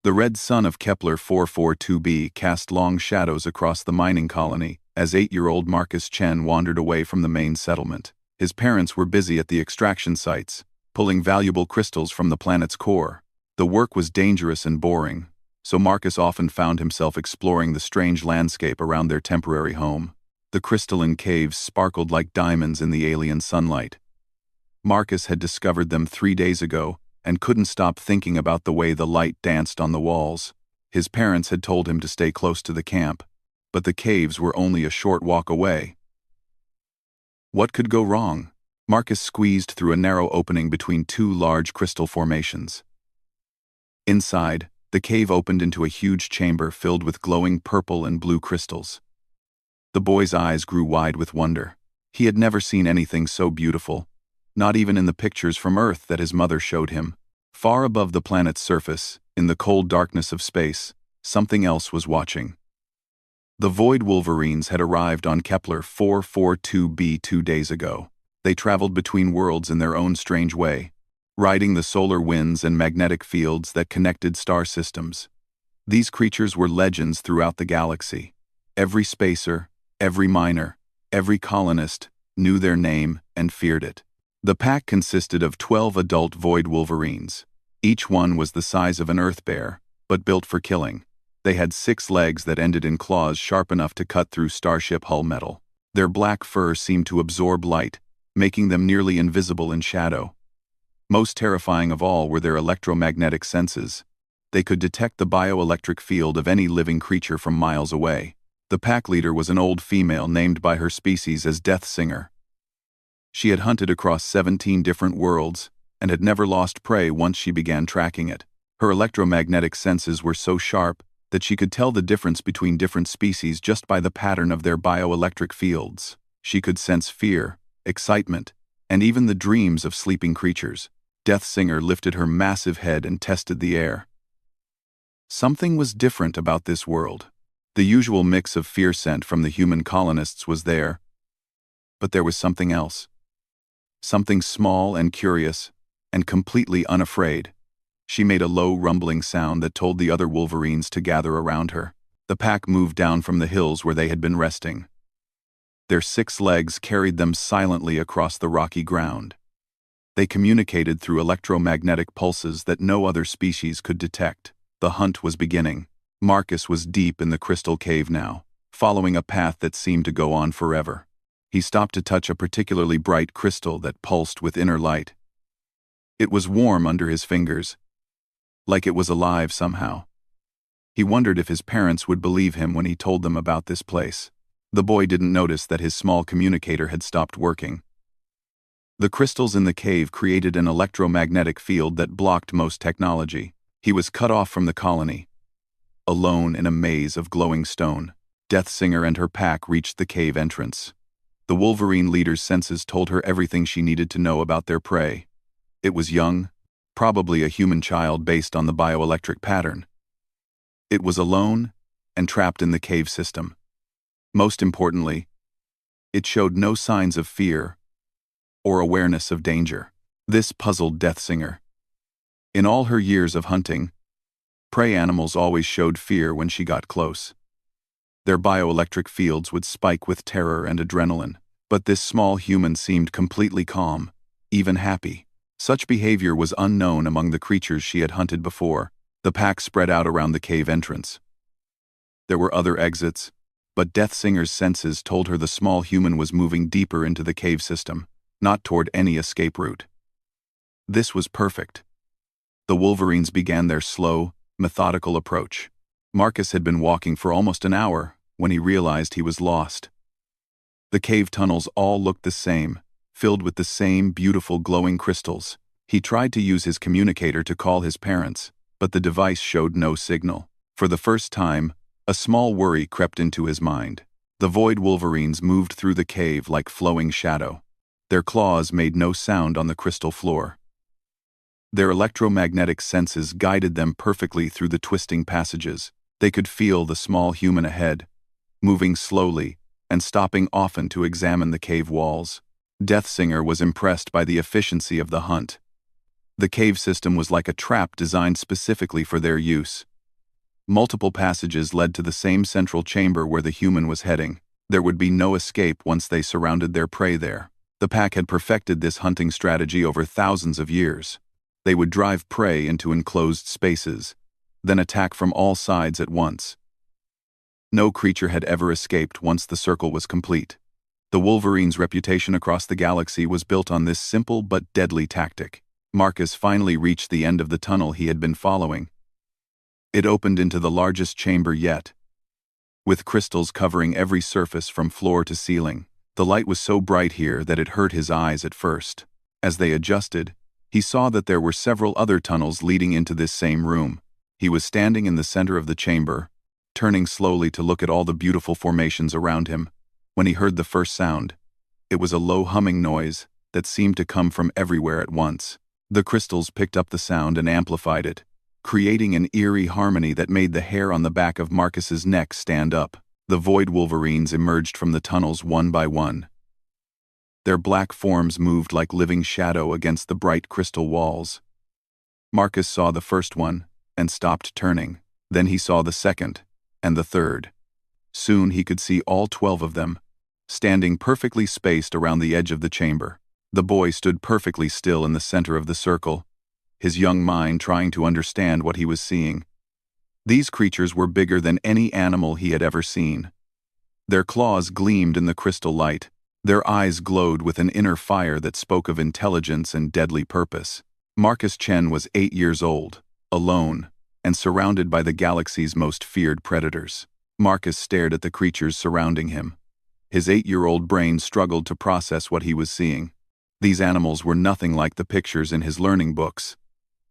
The red sun of Kepler 442b cast long shadows across the mining colony as 8-year-old Marcus Chen wandered away from the main settlement. His parents were busy at the extraction sites, pulling valuable crystals from the planet's core. The work was dangerous and boring, so Marcus often found himself exploring the strange landscape around their temporary home. The crystalline caves sparkled like diamonds in the alien sunlight. Marcus had discovered them 3 days ago and couldn't stop thinking about the way the light danced on the walls. His parents had told him to stay close to the camp, but the caves were only a short walk away. What could go wrong? Marcus squeezed through a narrow opening between two large crystal formations. Inside, the cave opened into a huge chamber filled with glowing purple and blue crystals. The boy's eyes grew wide with wonder. He had never seen anything so beautiful, not even in the pictures from Earth that his mother showed him. Far above the planet's surface, in the cold darkness of space, something else was watching. The Void Wolverines had arrived on Kepler 442b 2 days ago. They traveled between worlds in their own strange way, riding the solar winds and magnetic fields that connected star systems. These creatures were legends throughout the galaxy. Every spacer, every miner, every colonist knew their name and feared it. The pack consisted of 12 adult Void Wolverines. Each one was the size of an Earth bear, but built for killing. They had 6 legs that ended in claws sharp enough to cut through starship hull metal. Their black fur seemed to absorb light, making them nearly invisible in shadow. Most terrifying of all were their electromagnetic senses. They could detect the bioelectric field of any living creature from miles away. The pack leader was an old female named by her species as Death Singer. She had hunted across 17 different worlds and had never lost prey once she began tracking it. Her electromagnetic senses were so sharp that she could tell the difference between different species just by the pattern of their bioelectric fields. She could sense fear, excitement, and even the dreams of sleeping creatures. Death Singer lifted her massive head and tested the air. Something was different about this world. The usual mix of fear scent from the human colonists was there, but there was something else. Something small and curious, and completely unafraid. She made a low rumbling sound that told the other Wolverines to gather around her. The pack moved down from the hills where they had been resting. Their 6 legs carried them silently across the rocky ground. They communicated through electromagnetic pulses that no other species could detect. The hunt was beginning. Marcus was deep in the crystal cave now, following a path that seemed to go on forever. He stopped to touch a particularly bright crystal that pulsed with inner light. It was warm under his fingers, like it was alive somehow. He wondered if his parents would believe him when he told them about this place. The boy didn't notice that his small communicator had stopped working. The crystals in the cave created an electromagnetic field that blocked most technology. He was cut off from the colony, alone in a maze of glowing stone. Death Singer and her pack reached the cave entrance. The Wolverine leader's senses told her everything she needed to know about their prey. It was young, probably a human child based on the bioelectric pattern. It was alone and trapped in the cave system. Most importantly, it showed no signs of fear or awareness of danger. This puzzled Death Singer. In all her years of hunting, prey animals always showed fear when she got close. Their bioelectric fields would spike with terror and adrenaline, but this small human seemed completely calm, even happy. Such behavior was unknown among the creatures she had hunted before. The pack spread out around the cave entrance. There were other exits, but Death Singer's senses told her the small human was moving deeper into the cave system, not toward any escape route. This was perfect. The Wolverines began their slow, methodical approach. Marcus had been walking for almost an hour when he realized he was lost. The cave tunnels all looked the same, filled with the same beautiful glowing crystals. He tried to use his communicator to call his parents, but the device showed no signal. For the first time, a small worry crept into his mind. The Void Wolverines moved through the cave like flowing shadow. Their claws made no sound on the crystal floor. Their electromagnetic senses guided them perfectly through the twisting passages. They could feel the small human ahead, moving slowly and stopping often to examine the cave walls. Death Singer was impressed by the efficiency of the hunt. The cave system was like a trap designed specifically for their use. Multiple passages led to the same central chamber where the human was heading. There would be no escape once they surrounded their prey there. The pack had perfected this hunting strategy over thousands of years. They would drive prey into enclosed spaces, then attack from all sides at once. No creature had ever escaped once the circle was complete. The Wolverines' reputation across the galaxy was built on this simple but deadly tactic. Marcus finally reached the end of the tunnel he had been following. It opened into the largest chamber yet, with crystals covering every surface from floor to ceiling. The light was so bright here that it hurt his eyes at first. As they adjusted, he saw that there were several other tunnels leading into this same room. He was standing in the center of the chamber, turning slowly to look at all the beautiful formations around him, when he heard the first sound. It was a low humming noise that seemed to come from everywhere at once. The crystals picked up the sound and amplified it, creating an eerie harmony that made the hair on the back of Marcus's neck stand up. The Void Wolverines emerged from the tunnels one by one. Their black forms moved like living shadow against the bright crystal walls. Marcus saw the first one and stopped turning. Then he saw the second and the third. Soon he could see all 12 of them, standing perfectly spaced around the edge of the chamber. The boy stood perfectly still in the center of the circle, his young mind trying to understand what he was seeing. These creatures were bigger than any animal he had ever seen. Their claws gleamed in the crystal light. Their eyes glowed with an inner fire that spoke of intelligence and deadly purpose. Marcus Chen was 8 years old, alone, and surrounded by the galaxy's most feared predators. Marcus stared at the creatures surrounding him. His 8-year-old brain struggled to process what he was seeing. These animals were nothing like the pictures in his learning books.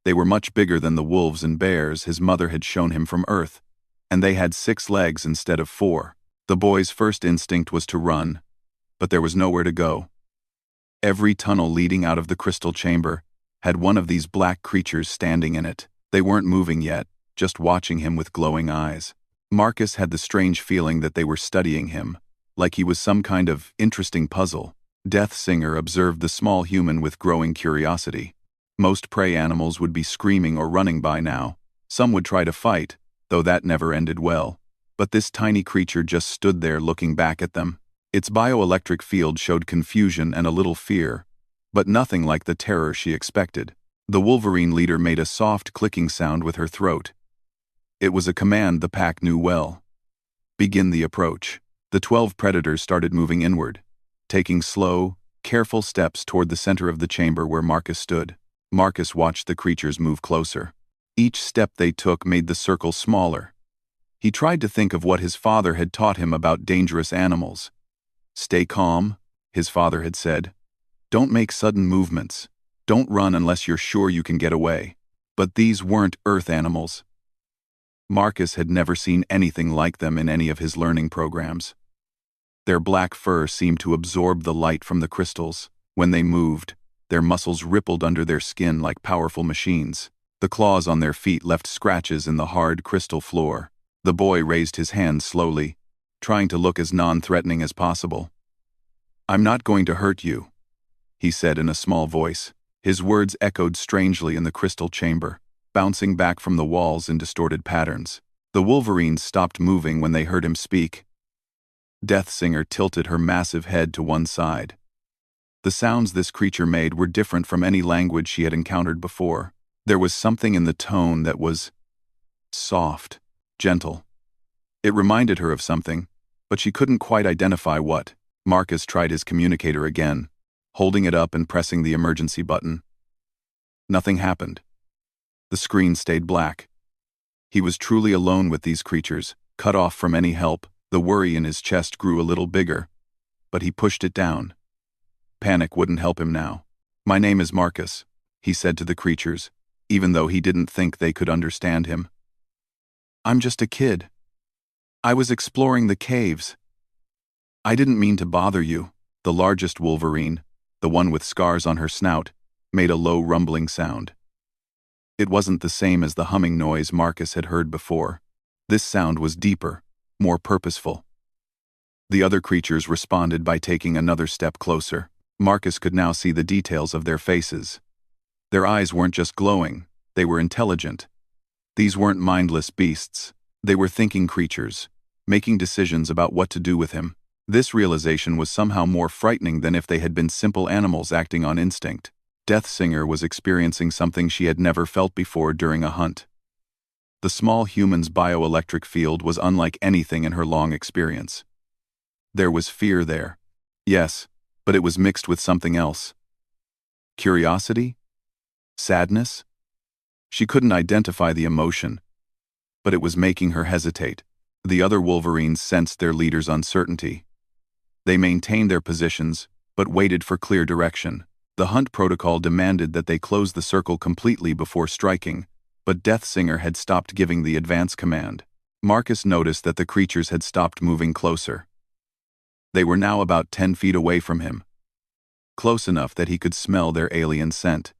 They were much bigger than the wolves and bears his mother had shown him from Earth, and they had 6 legs instead of 4. The boy's first instinct was to run, but there was nowhere to go. Every tunnel leading out of the crystal chamber had one of these black creatures standing in it. They weren't moving yet, just watching him with glowing eyes. Marcus had the strange feeling that they were studying him, like he was some kind of interesting puzzle. Death Singer observed the small human with growing curiosity. Most prey animals would be screaming or running by now. Some would try to fight, though that never ended well. But this tiny creature just stood there looking back at them. Its bioelectric field showed confusion and a little fear, but nothing like the terror she expected. The Wolverine leader made a soft clicking sound with her throat. It was a command the pack knew well. Begin the approach. The 12 predators started moving inward, taking slow, careful steps toward the center of the chamber where Marcus stood. Marcus watched the creatures move closer. Each step they took made the circle smaller. He tried to think of what his father had taught him about dangerous animals. Stay calm, his father had said. Don't make sudden movements. Don't run unless you're sure you can get away. But these weren't Earth animals. Marcus had never seen anything like them in any of his learning programs. Their black fur seemed to absorb the light from the crystals. When they moved, their muscles rippled under their skin like powerful machines. The claws on their feet left scratches in the hard crystal floor. The boy raised his hand slowly, trying to look as non-threatening as possible. "I'm not going to hurt you," he said in a small voice. His words echoed strangely in the crystal chamber, bouncing back from the walls in distorted patterns. The Wolverines stopped moving when they heard him speak. Death Singer tilted her massive head to one side. The sounds this creature made were different from any language she had encountered before. There was something in the tone that was soft, gentle. It reminded her of something, but she couldn't quite identify what. Marcus tried his communicator again, holding it up and pressing the emergency button. Nothing happened. The screen stayed black. He was truly alone with these creatures, cut off from any help. The worry in his chest grew a little bigger, but he pushed it down. Panic wouldn't help him now. "My name is Marcus," he said to the creatures, even though he didn't think they could understand him. "I'm just a kid. I was exploring the caves. I didn't mean to bother you." The largest Wolverine, the one with scars on her snout, made a low rumbling sound. It wasn't the same as the humming noise Marcus had heard before. This sound was deeper, more purposeful. The other creatures responded by taking another step closer. Marcus could now see the details of their faces. Their eyes weren't just glowing, they were intelligent. These weren't mindless beasts. They were thinking creatures, making decisions about what to do with him. This realization was somehow more frightening than if they had been simple animals acting on instinct. Deathsinger was experiencing something she had never felt before during a hunt. The small human's bioelectric field was unlike anything in her long experience. There was fear there. Yes, but it was mixed with something else. Curiosity? Sadness? She couldn't identify the emotion, but it was making her hesitate. The other Wolverines sensed their leader's uncertainty. They maintained their positions, but waited for clear direction. The hunt protocol demanded that they close the circle completely before striking, but Deathsinger had stopped giving the advance command. Marcus noticed that the creatures had stopped moving closer. They were now about 10 feet away from him, close enough that he could smell their alien scent.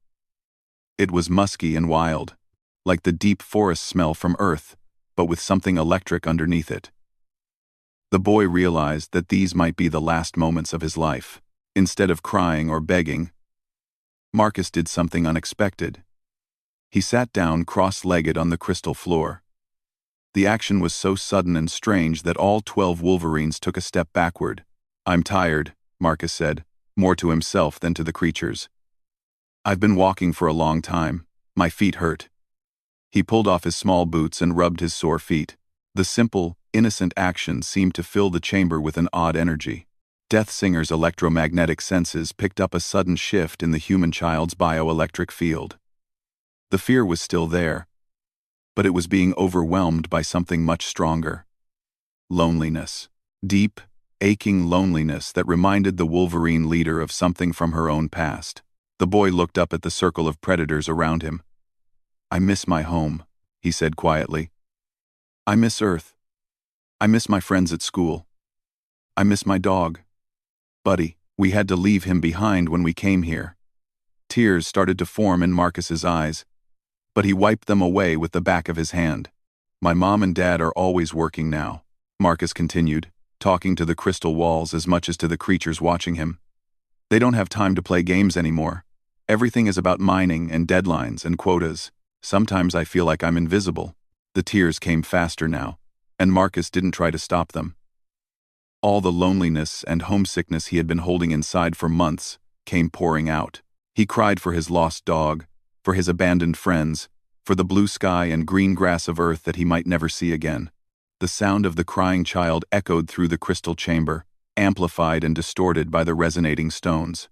It was musky and wild, like the deep forest smell from Earth, but with something electric underneath it. The boy realized that these might be the last moments of his life. Instead of crying or begging, Marcus did something unexpected. He sat down cross-legged on the crystal floor. The action was so sudden and strange that all 12 Wolverines took a step backward. "I'm tired," Marcus said, more to himself than to the creatures. "I've been walking for a long time. My feet hurt." He pulled off his small boots and rubbed his sore feet. The simple, innocent action seemed to fill the chamber with an odd energy. Deathsinger's electromagnetic senses picked up a sudden shift in the human child's bioelectric field. The fear was still there, but it was being overwhelmed by something much stronger. Loneliness. Deep, aching loneliness that reminded the Wolverine leader of something from her own past. The boy looked up at the circle of predators around him. "I miss my home," he said quietly. "I miss Earth. I miss my friends at school. I miss my dog. Buddy, we had to leave him behind when we came here." Tears started to form in Marcus's eyes, but he wiped them away with the back of his hand. "My mom and dad are always working now," Marcus continued, talking to the crystal walls as much as to the creatures watching him. "They don't have time to play games anymore. Everything is about mining and deadlines and quotas. Sometimes I feel like I'm invisible." The tears came faster now, and Marcus didn't try to stop them. All the loneliness and homesickness he had been holding inside for months came pouring out. He cried for his lost dog, for his abandoned friends, for the blue sky and green grass of Earth that he might never see again. The sound of the crying child echoed through the crystal chamber, amplified and distorted by the resonating stones.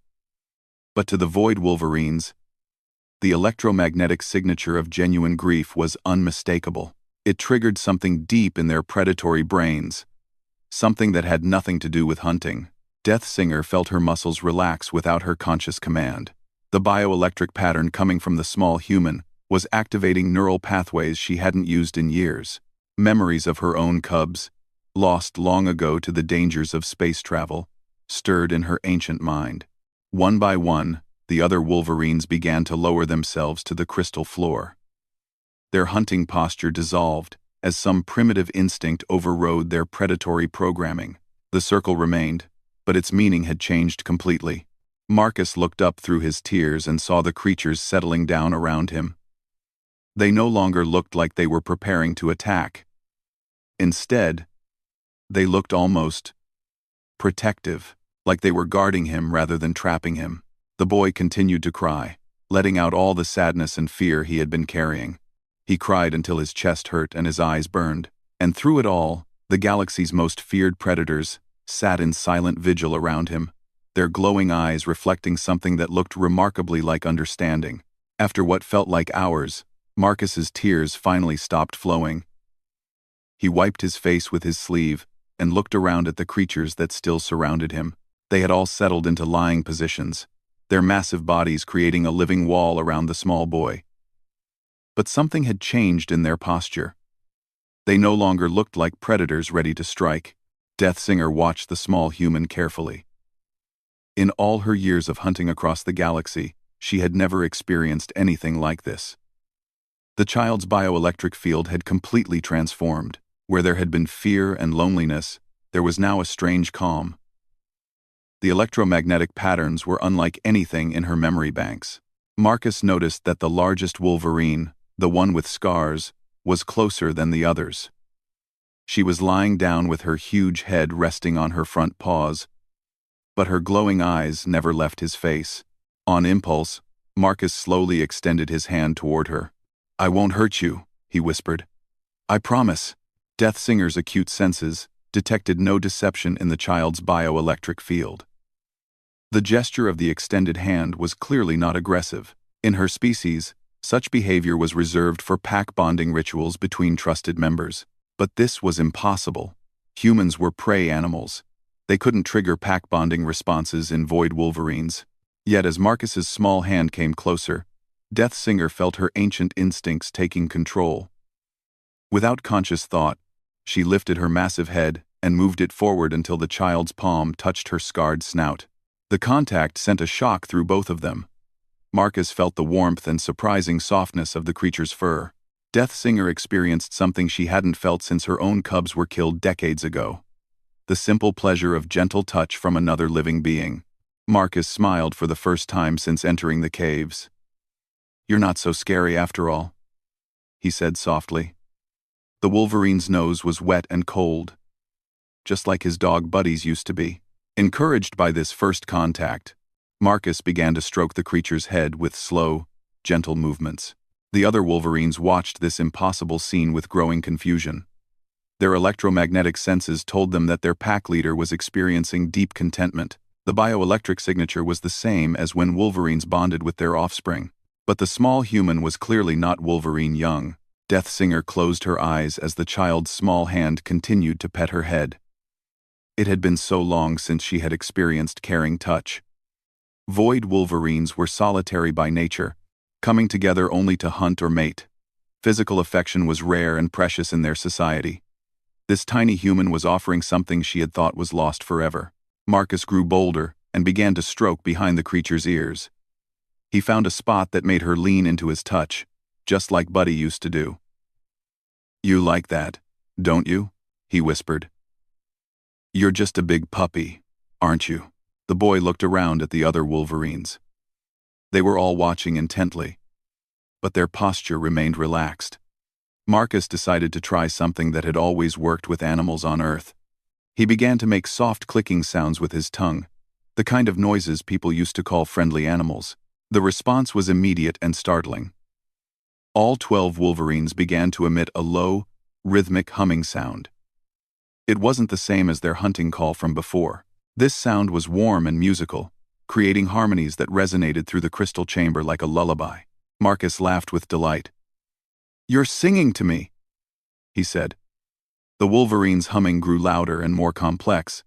But to the Void Wolverines, the electromagnetic signature of genuine grief was unmistakable. It triggered something deep in their predatory brains, something that had nothing to do with hunting. Deathsinger felt her muscles relax without her conscious command. The bioelectric pattern coming from the small human was activating neural pathways she hadn't used in years. Memories of her own cubs, lost long ago to the dangers of space travel, stirred in her ancient mind. One by one, the other Wolverines began to lower themselves to the crystal floor. Their hunting posture dissolved as some primitive instinct overrode their predatory programming. The circle remained, but its meaning had changed completely. Marcus looked up through his tears and saw the creatures settling down around him. They no longer looked like they were preparing to attack. Instead, they looked almost protective, like they were guarding him rather than trapping him. The boy continued to cry, letting out all the sadness and fear he had been carrying. He cried until his chest hurt and his eyes burned. And through it all, the galaxy's most feared predators sat in silent vigil around him, their glowing eyes reflecting something that looked remarkably like understanding. After what felt like hours, Marcus's tears finally stopped flowing. He wiped his face with his sleeve and looked around at the creatures that still surrounded him. They had all settled into lying positions, their massive bodies creating a living wall around the small boy. But something had changed in their posture. They no longer looked like predators ready to strike. Deathsinger watched the small human carefully. In all her years of hunting across the galaxy, she had never experienced anything like this. The child's bioelectric field had completely transformed. Where there had been fear and loneliness, there was now a strange calm. The electromagnetic patterns were unlike anything in her memory banks. Marcus noticed that the largest Wolverine, the one with scars, was closer than the others. She was lying down with her huge head resting on her front paws, but her glowing eyes never left his face. On impulse, Marcus slowly extended his hand toward her. "I won't hurt you," he whispered. "I promise." Deathsinger's acute senses detected no deception in the child's bioelectric field. The gesture of the extended hand was clearly not aggressive. In her species, such behavior was reserved for pack bonding rituals between trusted members. But this was impossible. Humans were prey animals. They couldn't trigger pack bonding responses in void wolverines. Yet as Marcus's small hand came closer, Deathsinger felt her ancient instincts taking control. Without conscious thought, she lifted her massive head and moved it forward until the child's palm touched her scarred snout. The contact sent a shock through both of them. Marcus felt the warmth and surprising softness of the creature's fur. Deathsinger experienced something she hadn't felt since her own cubs were killed decades ago. The simple pleasure of gentle touch from another living being. Marcus smiled for the first time since entering the caves. "You're not so scary after all," he said softly. The Wolverine's nose was wet and cold, just like his dog buddies used to be. Encouraged by this first contact, Marcus began to stroke the creature's head with slow, gentle movements. The other Wolverines watched this impossible scene with growing confusion. Their electromagnetic senses told them that their pack leader was experiencing deep contentment. The bioelectric signature was the same as when Wolverines bonded with their offspring. But the small human was clearly not Wolverine young. Deathsinger closed her eyes as the child's small hand continued to pet her head. It had been so long since she had experienced caring touch. Void Wolverines were solitary by nature, coming together only to hunt or mate. Physical affection was rare and precious in their society. This tiny human was offering something she had thought was lost forever. Marcus grew bolder and began to stroke behind the creature's ears. He found a spot that made her lean into his touch, just like Buddy used to do. "You like that, don't you?" he whispered. "You're just a big puppy, aren't you?" The boy looked around at the other Wolverines. They were all watching intently, but their posture remained relaxed. Marcus decided to try something that had always worked with animals on Earth. He began to make soft clicking sounds with his tongue, the kind of noises people used to call friendly animals. The response was immediate and startling. All 12 Wolverines began to emit a low, rhythmic humming sound. It wasn't the same as their hunting call from before. This sound was warm and musical, creating harmonies that resonated through the crystal chamber like a lullaby. Marcus laughed with delight. "You're singing to me," he said. The Wolverine's humming grew louder and more complex.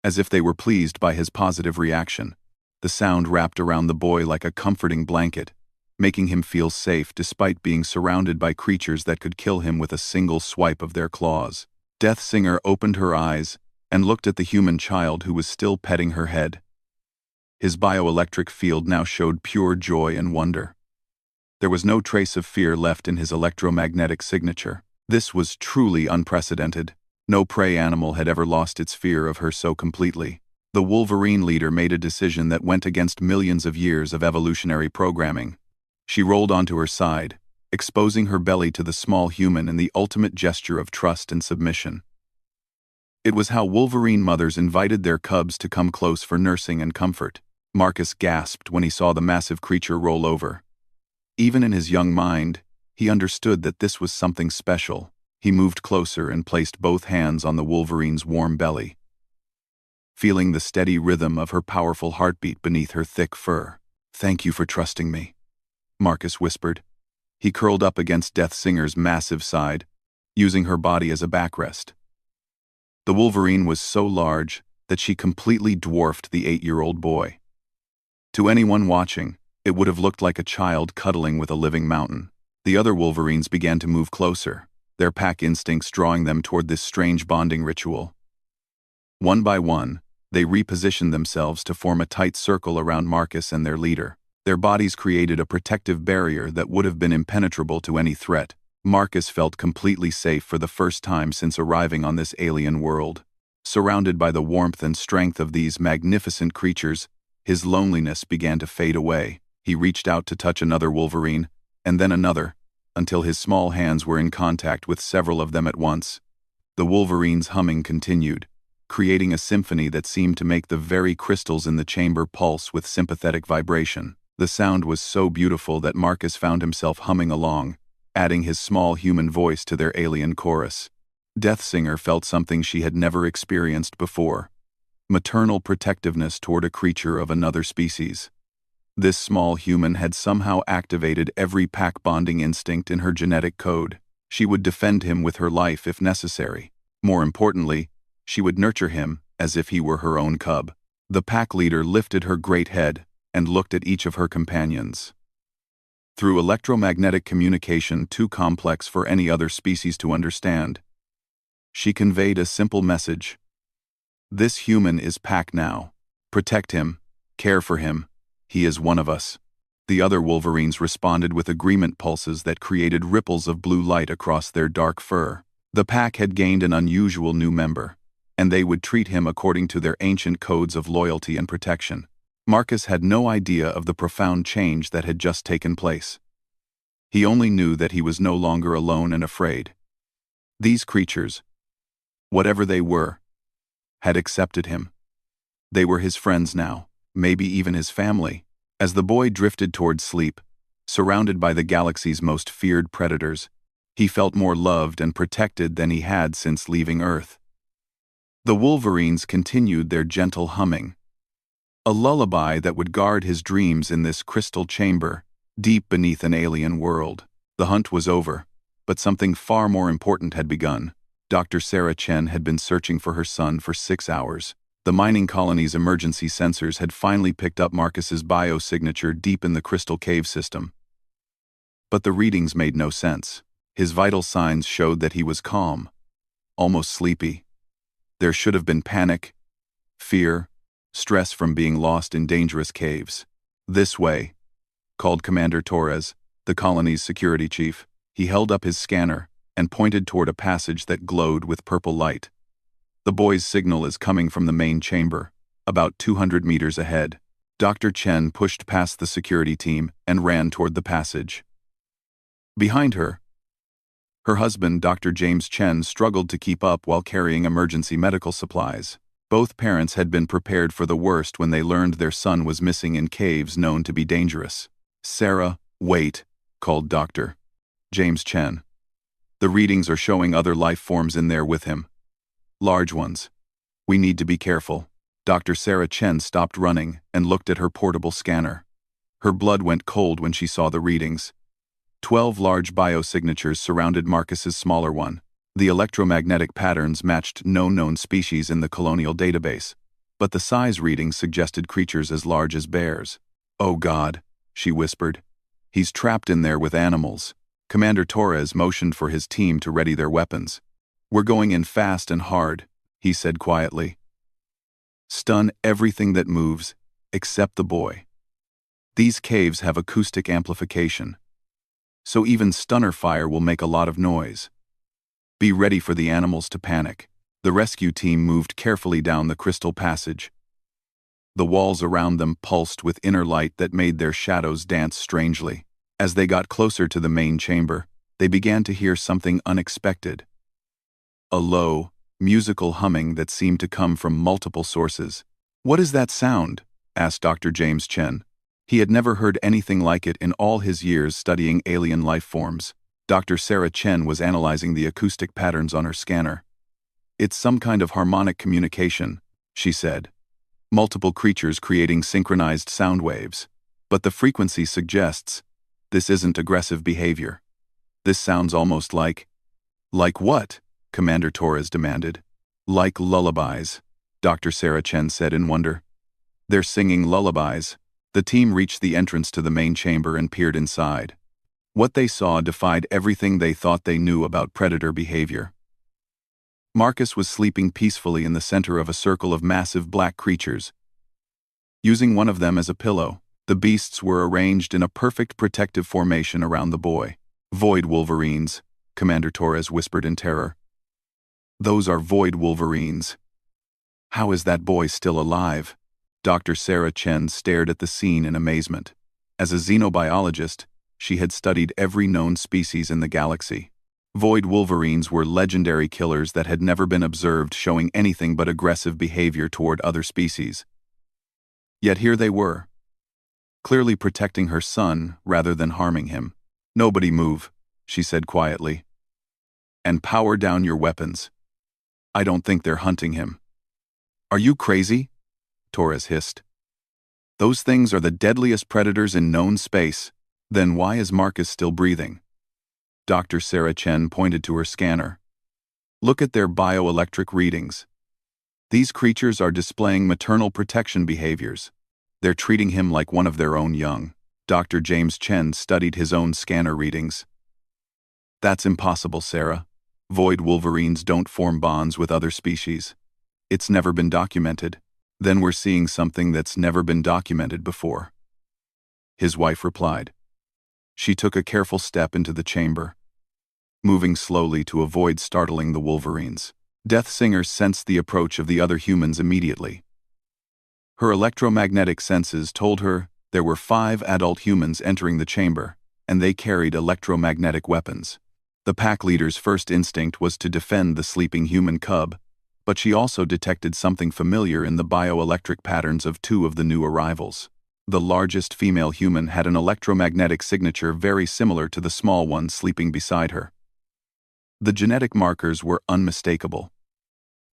As if they were pleased by his positive reaction, the sound wrapped around the boy like a comforting blanket, making him feel safe despite being surrounded by creatures that could kill him with a single swipe of their claws. Deathsinger opened her eyes and looked at the human child who was still petting her head. His bioelectric field now showed pure joy and wonder. There was no trace of fear left in his electromagnetic signature. This was truly unprecedented. No prey animal had ever lost its fear of her so completely. The Wolverine leader made a decision that went against millions of years of evolutionary programming. She rolled onto her side, exposing her belly to the small human in the ultimate gesture of trust and submission. It was how Wolverine mothers invited their cubs to come close for nursing and comfort. Marcus gasped when he saw the massive creature roll over. Even in his young mind, he understood that this was something special. He moved closer and placed both hands on the Wolverine's warm belly, feeling the steady rhythm of her powerful heartbeat beneath her thick fur. "Thank you for trusting me," Marcus whispered. He curled up against Deathsinger's massive side, using her body as a backrest. The Wolverine was so large that she completely dwarfed the 8-year-old boy. To anyone watching, it would have looked like a child cuddling with a living mountain. The other Wolverines began to move closer, their pack instincts drawing them toward this strange bonding ritual. One by one, they repositioned themselves to form a tight circle around Marcus and their leader. Their bodies created a protective barrier that would have been impenetrable to any threat. Marcus felt completely safe for the first time since arriving on this alien world. Surrounded by the warmth and strength of these magnificent creatures, his loneliness began to fade away. He reached out to touch another Wolverine, and then another, until his small hands were in contact with several of them at once. The Wolverine's humming continued, creating a symphony that seemed to make the very crystals in the chamber pulse with sympathetic vibration. The sound was so beautiful that Marcus found himself humming along, adding his small human voice to their alien chorus. Deathsinger felt something she had never experienced before: maternal protectiveness toward a creature of another species. This small human had somehow activated every pack-bonding instinct in her genetic code. She would defend him with her life if necessary. More importantly, she would nurture him as if he were her own cub. The pack leader lifted her great head and looked at each of her companions. Through electromagnetic communication too complex for any other species to understand, she conveyed a simple message. This human is Pack now. Protect him, care for him. He is one of us. The other Wolverines responded with agreement pulses that created ripples of blue light across their dark fur. The pack had gained an unusual new member, and they would treat him according to their ancient codes of loyalty and protection. Marcus had no idea of the profound change that had just taken place. He only knew that he was no longer alone and afraid. These creatures, whatever they were, had accepted him. They were his friends now, maybe even his family. As the boy drifted toward sleep, surrounded by the galaxy's most feared predators, he felt more loved and protected than he had since leaving Earth. The Wolverines continued their gentle humming, a lullaby that would guard his dreams in this crystal chamber, deep beneath an alien world. The hunt was over, but something far more important had begun. Dr. Sarah Chen had been searching for her son for 6 hours. The mining colony's emergency sensors had finally picked up Marcus's biosignature deep in the crystal cave system. But the readings made no sense. His vital signs showed that he was calm, almost sleepy. There should have been panic, fear, stress from being lost in dangerous caves. "This way," called Commander Torres, the colony's security chief. He held up his scanner and pointed toward a passage that glowed with purple light. "The boy's signal is coming from the main chamber, about 200 meters ahead." Dr. Chen pushed past the security team and ran toward the passage. Behind her, her husband, Dr. James Chen, struggled to keep up while carrying emergency medical supplies. Both parents had been prepared for the worst when they learned their son was missing in caves known to be dangerous. "Sarah, wait," called Dr. James Chen. "The readings are showing other life forms in there with him. Large ones. We need to be careful." Dr. Sarah Chen stopped running and looked at her portable scanner. Her blood went cold when she saw the readings. 12 large biosignatures surrounded Marcus's smaller one. The electromagnetic patterns matched no known species in the colonial database, but the size readings suggested creatures as large as bears. "Oh God," she whispered. "He's trapped in there with animals." Commander Torres motioned for his team to ready their weapons. "We're going in fast and hard," he said quietly. "Stun everything that moves, except the boy. These caves have acoustic amplification, so even stunner fire will make a lot of noise. Be ready for the animals to panic." The rescue team moved carefully down the crystal passage. The walls around them pulsed with inner light that made their shadows dance strangely. As they got closer to the main chamber, they began to hear something unexpected. A low, musical humming that seemed to come from multiple sources. "What is that sound?" asked Dr. James Chen. He had never heard anything like it in all his years studying alien life forms. Dr. Sarah Chen was analyzing the acoustic patterns on her scanner. "It's some kind of harmonic communication," she said. "Multiple creatures creating synchronized sound waves. But the frequency suggests this isn't aggressive behavior. This sounds almost like..." "Like what?" Commander Torres demanded. "Like lullabies," Dr. Sarah Chen said in wonder. "They're singing lullabies." The team reached the entrance to the main chamber and peered inside. What they saw defied everything they thought they knew about predator behavior. Marcus was sleeping peacefully in the center of a circle of massive black creatures. Using one of them as a pillow, the beasts were arranged in a perfect protective formation around the boy. "Void Wolverines," Commander Torres whispered in terror. "Those are Void Wolverines. How is that boy still alive?" Dr. Sarah Chen stared at the scene in amazement. As a xenobiologist, she had studied every known species in the galaxy. Void Wolverines were legendary killers that had never been observed showing anything but aggressive behavior toward other species. Yet here they were, clearly protecting her son rather than harming him. "Nobody move," she said quietly. "And power down your weapons. I don't think they're hunting him." "Are you crazy?" Torres hissed. "Those things are the deadliest predators in known space. Then why is Marcus still breathing?" Dr. Sarah Chen pointed to her scanner. "Look at their bioelectric readings. These creatures are displaying maternal protection behaviors. They're treating him like one of their own young." Dr. James Chen studied his own scanner readings. "That's impossible, Sarah. Void Wolverines don't form bonds with other species. It's never been documented." "Then we're seeing something that's never been documented before," his wife replied. She took a careful step into the chamber, moving slowly to avoid startling the Wolverines. Deathsinger sensed the approach of the other humans immediately. Her electromagnetic senses told her there were 5 adult humans entering the chamber, and they carried electromagnetic weapons. The pack leader's first instinct was to defend the sleeping human cub, but she also detected something familiar in the bioelectric patterns of 2 of the new arrivals. The largest female human had an electromagnetic signature very similar to the small one sleeping beside her. The genetic markers were unmistakable.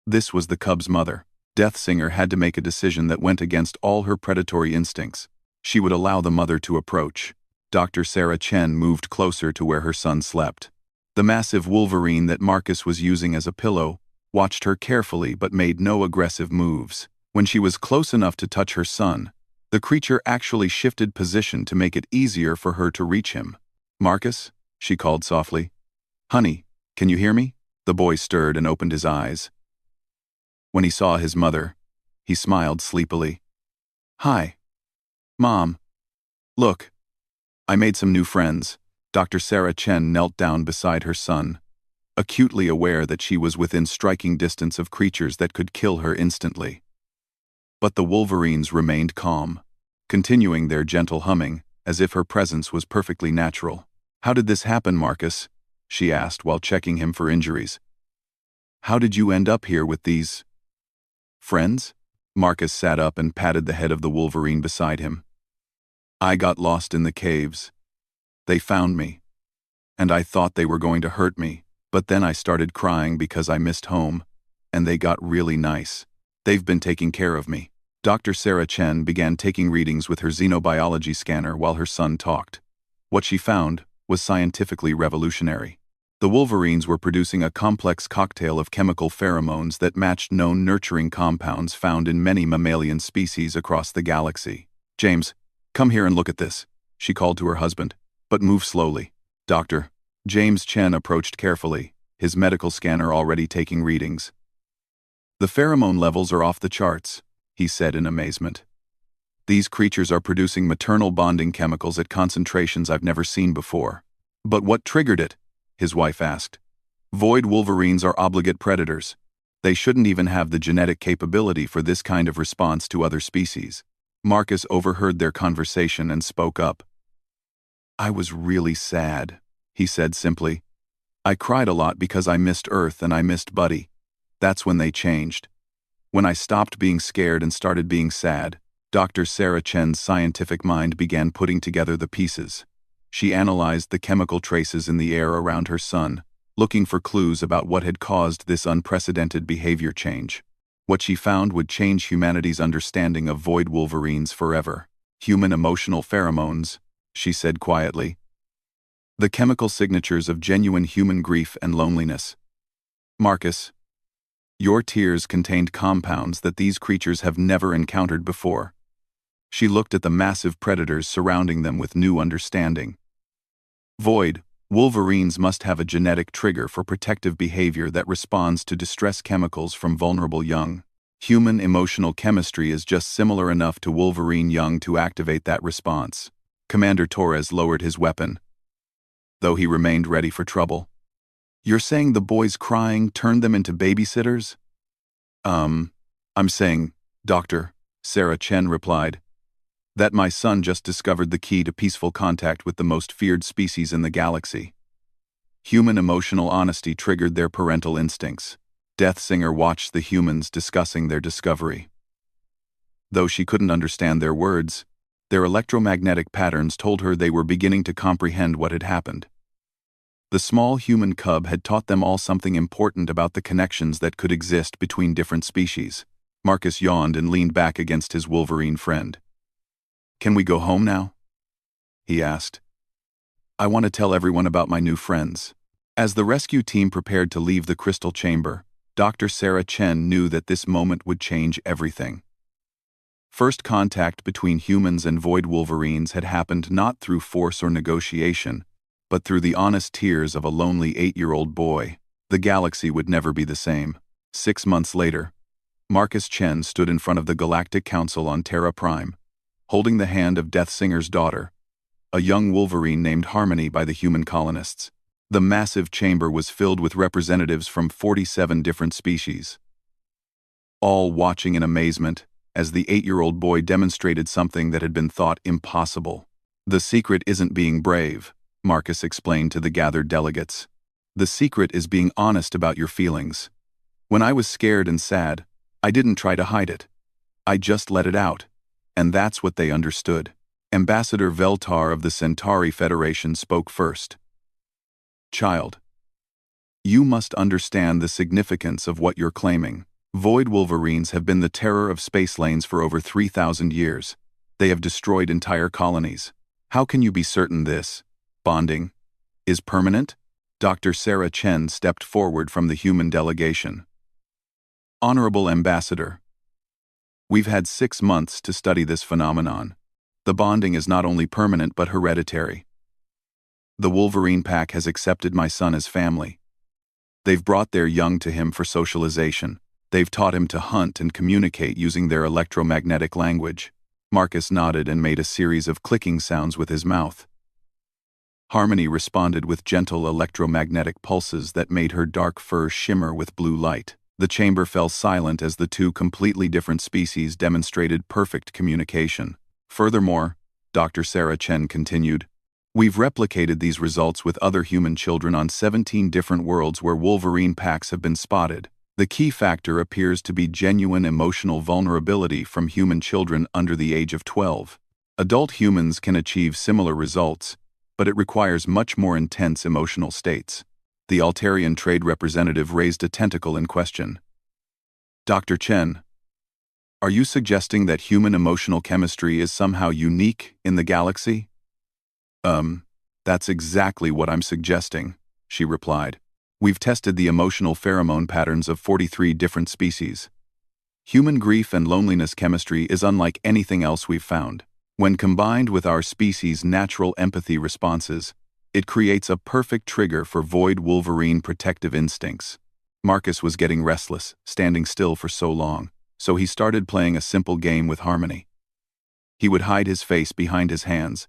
This was the cub's mother. Deathsinger had to make a decision that went against all her predatory instincts. She would allow the mother to approach. Dr. Sarah Chen moved closer to where her son slept. The massive Wolverine that Marcus was using as a pillow watched her carefully but made no aggressive moves. When she was close enough to touch her son, the creature actually shifted position to make it easier for her to reach him. "Marcus," she called softly. "Honey, can you hear me?" The boy stirred and opened his eyes. When he saw his mother, he smiled sleepily. "Hi, Mom. Look, I made some new friends." Dr. Sarah Chen knelt down beside her son, acutely aware that she was within striking distance of creatures that could kill her instantly. But the Wolverines remained calm, continuing their gentle humming, as if her presence was perfectly natural. "How did this happen, Marcus?" she asked while checking him for injuries. "How did you end up here with these friends?" Marcus sat up and patted the head of the Wolverine beside him. "I got lost in the caves. They found me, and I thought they were going to hurt me. But then I started crying because I missed home, and they got really nice. They've been taking care of me." Dr. Sarah Chen began taking readings with her xenobiology scanner while her son talked. What she found was scientifically revolutionary. The Wolverines were producing a complex cocktail of chemical pheromones that matched known nurturing compounds found in many mammalian species across the galaxy. "James, come here and look at this," she called to her husband. "But move slowly." Dr. James Chen approached carefully, his medical scanner already taking readings. "The pheromone levels are off the charts," he said in amazement. "These creatures are producing maternal bonding chemicals at concentrations I've never seen before." "But what triggered it?" his wife asked. "Void Wolverines are obligate predators. They shouldn't even have the genetic capability for this kind of response to other species." Marcus overheard their conversation and spoke up. "I was really sad," he said simply. "I cried a lot because I missed Earth and I missed Buddy. That's when they changed. When I stopped being scared and started being sad." Dr. Sarah Chen's scientific mind began putting together the pieces. She analyzed the chemical traces in the air around her son, looking for clues about what had caused this unprecedented behavior change. What she found would change humanity's understanding of Void Wolverines forever. "Human emotional pheromones," she said quietly. "The chemical signatures of genuine human grief and loneliness. Marcus, your tears contained compounds that these creatures have never encountered before." She looked at the massive predators surrounding them with new understanding. "Void Wolverines must have a genetic trigger for protective behavior that responds to distress chemicals from vulnerable young. Human emotional chemistry is just similar enough to Wolverine young to activate that response." Commander Torres lowered his weapon, though he remained ready for trouble. "You're saying the boys crying turned them into babysitters?" I'm saying, Dr. Sarah Chen replied, that my son just discovered the key to peaceful contact with the most feared species in the galaxy. Human emotional honesty triggered their parental instincts. Deathsinger watched the humans discussing their discovery. Though she couldn't understand their words, their electromagnetic patterns told her they were beginning to comprehend what had happened. The small human cub had taught them all something important about the connections that could exist between different species. Marcus yawned and leaned back against his Wolverine friend. "Can we go home now?" he asked. "I want to tell everyone about my new friends." As the rescue team prepared to leave the crystal chamber, Dr. Sarah Chen knew that this moment would change everything. First contact between humans and Void Wolverines had happened not through force or negotiation, but through the honest tears of a lonely 8-year-old boy. The galaxy would never be the same. 6 months later, Marcus Chen stood in front of the Galactic Council on Terra Prime, holding the hand of Deathsinger's daughter, a young Wolverine named Harmony by the human colonists. The massive chamber was filled with representatives from 47 different species, all watching in amazement as the 8-year-old boy demonstrated something that had been thought impossible. "The secret isn't being brave," Marcus explained to the gathered delegates. "The secret is being honest about your feelings. When I was scared and sad, I didn't try to hide it. I just let it out. And that's what they understood." Ambassador Veltar of the Centauri Federation spoke first. "Child, you must understand the significance of what you're claiming. Void Wolverines have been the terror of space lanes for over 3,000 years. They have destroyed entire colonies. How can you be certain this bonding is permanent?" Dr. Sarah Chen stepped forward from the human delegation. "Honorable Ambassador, we've had 6 months to study this phenomenon. The bonding is not only permanent but hereditary. The Wolverine pack has accepted my son as family. They've brought their young to him for socialization. They've taught him to hunt and communicate using their electromagnetic language." Marcus nodded and made a series of clicking sounds with his mouth. Harmony responded with gentle electromagnetic pulses that made her dark fur shimmer with blue light. The chamber fell silent as the two completely different species demonstrated perfect communication. "Furthermore," Dr. Sarah Chen continued, "we've replicated these results with other human children on 17 different worlds where Wolverine packs have been spotted. The key factor appears to be genuine emotional vulnerability from human children under the age of 12. Adult humans can achieve similar results, but it requires much more intense emotional states." The Altarian trade representative raised a tentacle in question. "Dr. Chen, are you suggesting that human emotional chemistry is somehow unique in the galaxy?" That's exactly what I'm suggesting," she replied. "We've tested the emotional pheromone patterns of 43 different species. Human grief and loneliness chemistry is unlike anything else we've found. When combined with our species' natural empathy responses, it creates a perfect trigger for Void Wolverine protective instincts." Marcus was getting restless, standing still for so long, so he started playing a simple game with Harmony. He would hide his face behind his hands,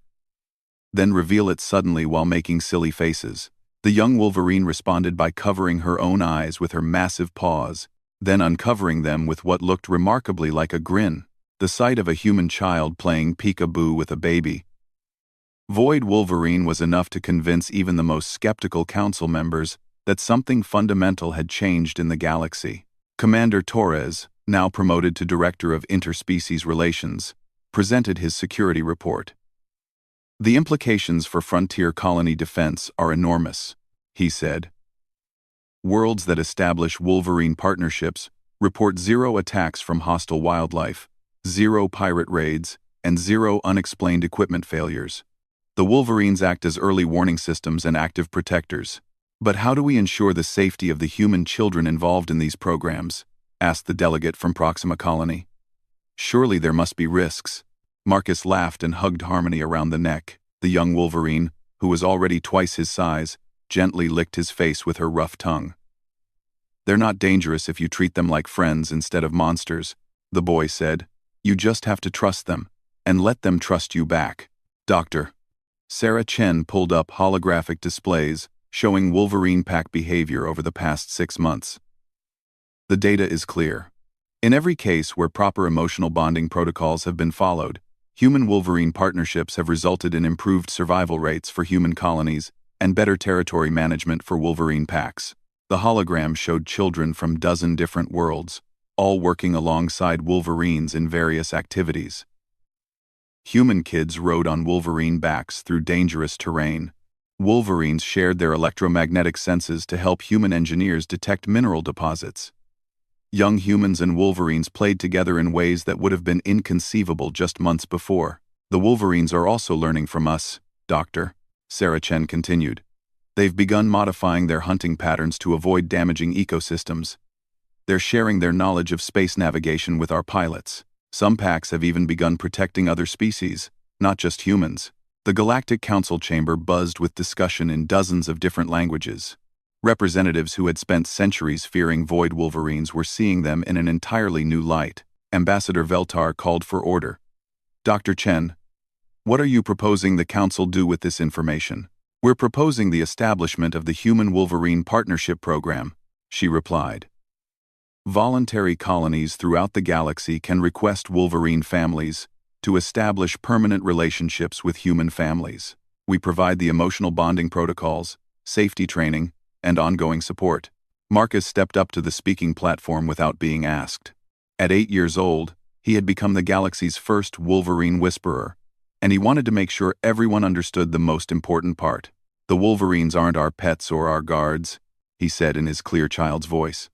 then reveal it suddenly while making silly faces. The young Wolverine responded by covering her own eyes with her massive paws, then uncovering them with what looked remarkably like a grin. The sight of a human child playing peekaboo with a baby Void Wolverine was enough to convince even the most skeptical council members that something fundamental had changed in the galaxy. Commander Torres, now promoted to Director of Interspecies Relations, presented his security report. "The implications for frontier colony defense are enormous," he said. "Worlds that establish Wolverine partnerships report 0 attacks from hostile wildlife, 0 pirate raids, and 0 unexplained equipment failures. The Wolverines act as early warning systems and active protectors. But how do we ensure the safety of the human children involved in these programs?" asked the delegate from Proxima Colony. "Surely there must be risks." Marcus laughed and hugged Harmony around the neck. The young Wolverine, who was already twice his size, gently licked his face with her rough tongue. "They're not dangerous if you treat them like friends instead of monsters," the boy said. "You just have to trust them, and let them trust you back." Dr. Sarah Chen pulled up holographic displays showing Wolverine pack behavior over the past 6 months. The data is clear. In every case where proper emotional bonding protocols have been followed, human Wolverine partnerships have resulted in improved survival rates for human colonies and better territory management for Wolverine packs. The hologram showed children from dozen different worlds, all working alongside Wolverines in various activities. Human kids rode on Wolverine backs through dangerous terrain. Wolverines shared their electromagnetic senses to help human engineers detect mineral deposits. Young humans and Wolverines played together in ways that would have been inconceivable just months before. The Wolverines are also learning from us, Doctor, Sarah Chen continued. They've begun modifying their hunting patterns to avoid damaging ecosystems. They're sharing their knowledge of space navigation with our pilots. Some packs have even begun protecting other species, not just humans. The Galactic Council chamber buzzed with discussion in dozens of different languages. Representatives who had spent centuries fearing void Wolverines were seeing them in an entirely new light. Ambassador Veltar called for order. Dr. Chen, what are you proposing the Council do with this information? We're proposing the establishment of the Human-Wolverine Partnership Program, she replied. Voluntary colonies throughout the galaxy can request Wolverine families to establish permanent relationships with human families. We provide the emotional bonding protocols, safety training, and ongoing support. Marcus stepped up to the speaking platform without being asked. At 8 years old, he had become the galaxy's first Wolverine whisperer, and he wanted to make sure everyone understood the most important part. The Wolverines aren't our pets or our guards, he said in his clear child's voice.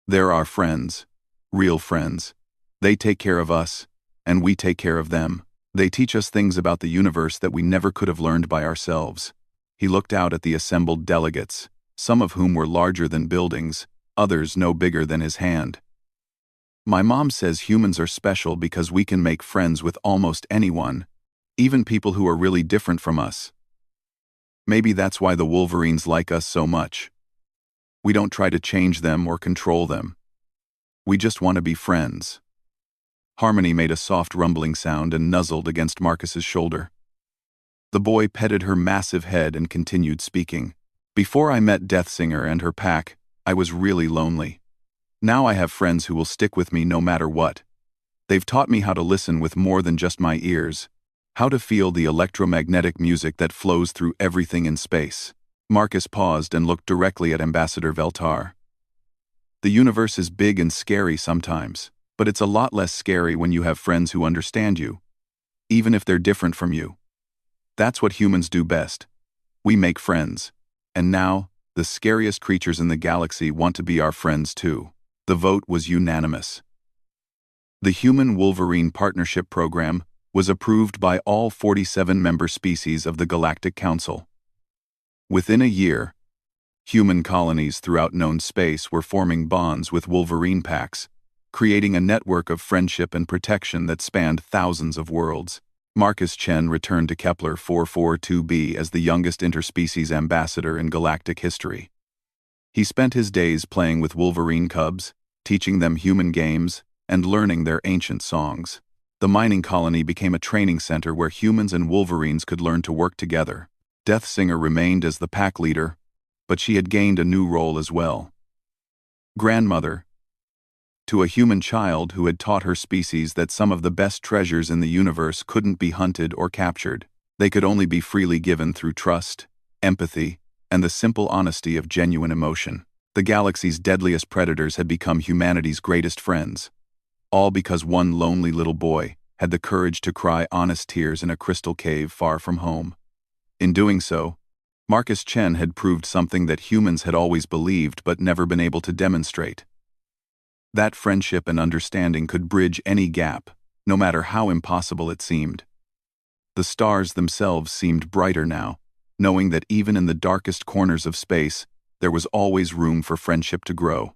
They're our friends, real friends. They take care of us, and we take care of them. They teach us things about the universe that we never could have learned by ourselves. He looked out at the assembled delegates, some of whom were larger than buildings, others no bigger than his hand. My mom says humans are special because we can make friends with almost anyone, even people who are really different from us. Maybe that's why the Wolverines like us so much. We don't try to change them or control them. We just want to be friends. Harmony made a soft rumbling sound and nuzzled against Marcus's shoulder. The boy petted her massive head and continued speaking. Before I met Deathsinger and her pack, I was really lonely. Now I have friends who will stick with me no matter what. They've taught me how to listen with more than just my ears, how to feel the electromagnetic music that flows through everything in space. Marcus paused and looked directly at Ambassador Veltar. The universe is big and scary sometimes, but it's a lot less scary when you have friends who understand you, even if they're different from you. That's what humans do best. We make friends. And now, the scariest creatures in the galaxy want to be our friends too. The vote was unanimous. The Human-Wolverine Partnership Program was approved by all 47 member species of the Galactic Council. Within a year, human colonies throughout known space were forming bonds with Wolverine packs, creating a network of friendship and protection that spanned thousands of worlds. Marcus Chen returned to Kepler 442b as the youngest interspecies ambassador in galactic history. He spent his days playing with Wolverine cubs, teaching them human games, and learning their ancient songs. The mining colony became a training center where humans and Wolverines could learn to work together. Deathsinger remained as the pack leader, but she had gained a new role as well. Grandmother, to a human child who had taught her species that some of the best treasures in the universe couldn't be hunted or captured. They could only be freely given through trust, empathy, and the simple honesty of genuine emotion. The galaxy's deadliest predators had become humanity's greatest friends, all because one lonely little boy had the courage to cry honest tears in a crystal cave far from home. In doing so, Marcus Chen had proved something that humans had always believed but never been able to demonstrate. That friendship and understanding could bridge any gap, no matter how impossible it seemed. The stars themselves seemed brighter now, knowing that even in the darkest corners of space, there was always room for friendship to grow.